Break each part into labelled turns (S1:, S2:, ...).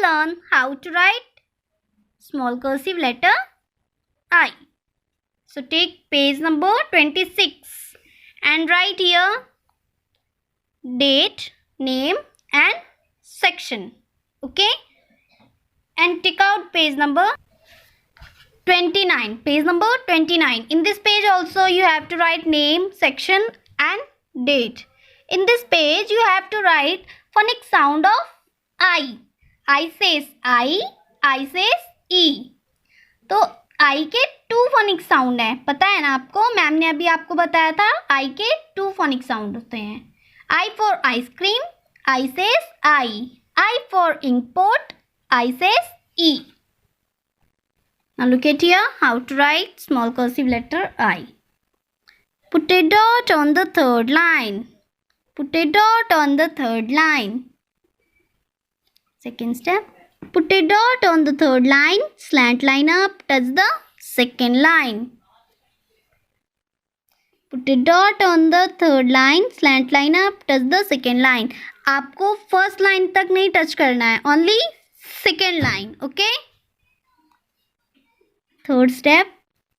S1: learn how to write small cursive letter I. So take page number 26 and write here date, name and section. Okay? And tick out page number 29. Page number 29. In this page also you have to write name, section and date. In this page you have to write phonic sound of I. I says I says E. तो I के 2 phonic sound है, पता है ना आपको? Ma'am ने अभी आपको बताया था I के 2 phonic sound होते हैं. I for ice cream, I says I. I for ink pot, I says E. Now look at here how to write small cursive letter I. Put a dot on the third line. Put a dot on the third line. Second step. Put a dot on the third line. Slant line up. Touch the second line. Put a dot on the third line. Slant line up. Touch the second line. आपको first line तक नहीं touch करना है. Only second line. Okay? Third step.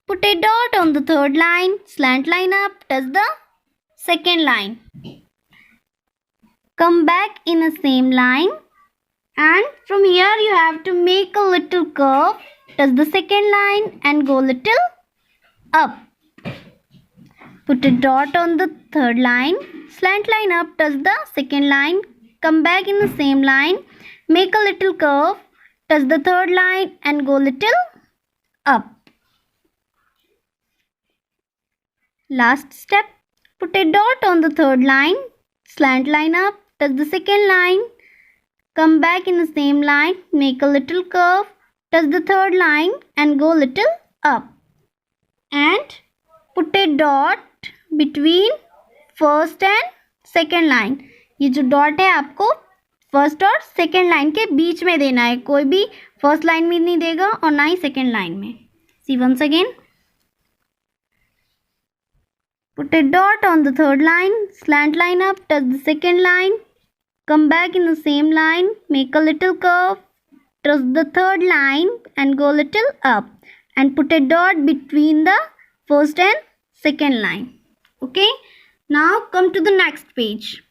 S1: Put a dot on the third line. Slant line up. Touch the second line. Come back in the same line. And from here you have to make a little curve. Touch the second line and go little up. Put a dot on the third line. Slant line up. Touch the second line. Come back in the same line. Make a little curve. Touch the third line and go little up. Last step. Put a dot on the third line. Slant line up. Touch the second line. Come back in the same line. Make a little curve. Touch the third line and go little up. And put a dot between first and second line. ये जो dot है आपको first और second line के बीच में देना है. कोई भी फर्स्ट लाइन में नहीं देगा और ना ही सेकेंड लाइन में. See once again. Put a dot on the third line. Slant line up. Touch the second line. Come back in the same line. Make a little curve. Touch the third line and go little up. And put a dot between the first and second line. Okay. Now come to the next page.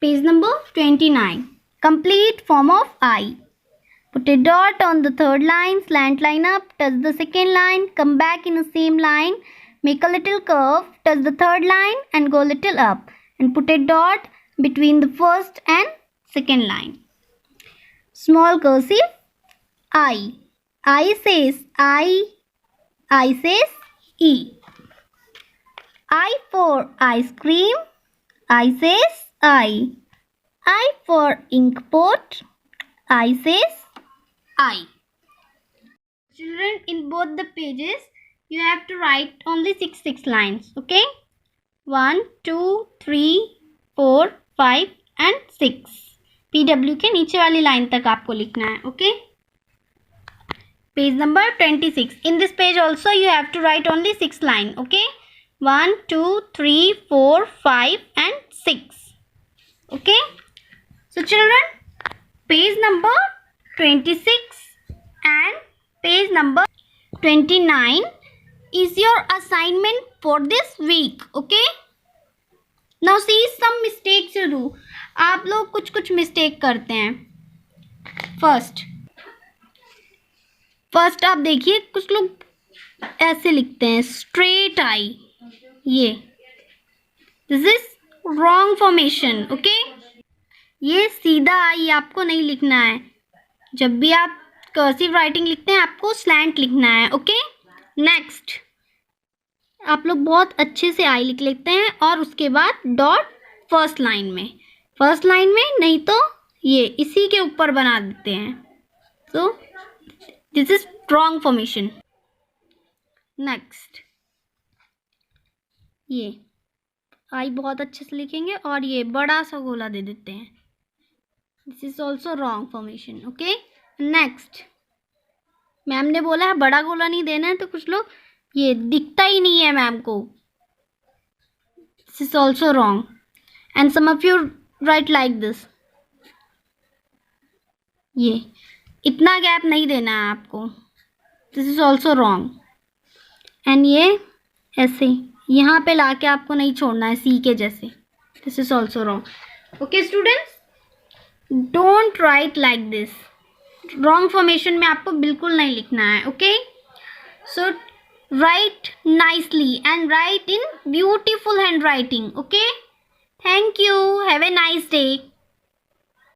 S1: Page number 29. Complete form of I. Put a dot on the third line. Slant line up. Touch the second line. Come back in the same line. Make a little curve. Touch the third line and go little up. And put a dot between the first and second line. Small cursive I. I says I. I says E. I for ice cream. I says I. I for ink pot. I says I. Children, in both the pages you have to write only 6 lines. Okay? 1, 2, 3, 4, 5 and 6. PW के नीचे वाली line तक आपको लिखना है. Okay? Page number 26. In this page also you have to write only 6 lines. Okay? 1, 2, 3, 4, 5 and 6. Okay? So children, page number 26 and page number 29 is your assignment for this week. Okay? Now see some mistakes you do. आप लोग कुछ mistake करते हैं. First आप देखिए कुछ लोग ऐसे लिखते हैं स्ट्रेट आई. ये this is wrong formation. Okay? ये सीधा आई आपको नहीं लिखना है. जब भी आप कर्सिव राइटिंग लिखते हैं आपको स्लैंट लिखना है. ओके? नेक्स्ट, आप लोग बहुत अच्छे से आई लिख लेते हैं और उसके बाद डॉट फर्स्ट लाइन में नहीं तो ये इसी के ऊपर बना देते हैं. So this is wrong formation. Next, ये आई बहुत अच्छे से लिखेंगे और ये बड़ा सा गोला दे देते हैं. This is also wrong formation. Okay? Next, ma'am ने बोला है बड़ा गोला नहीं देना है तो कुछ लोग ये दिखता ही नहीं है मैम को. This is also wrong. And some of you write like this. ये इतना गैप नहीं देना है आपको, this is also wrong. And ये ऐसे यहाँ पे लाके आपको नहीं छोड़ना है सी के जैसे, this is also wrong. Okay students, don't write like this, wrong formation में आपको बिल्कुल नहीं लिखना है। Okay, so write nicely and write in beautiful handwriting. Okay, thank you, have a nice day.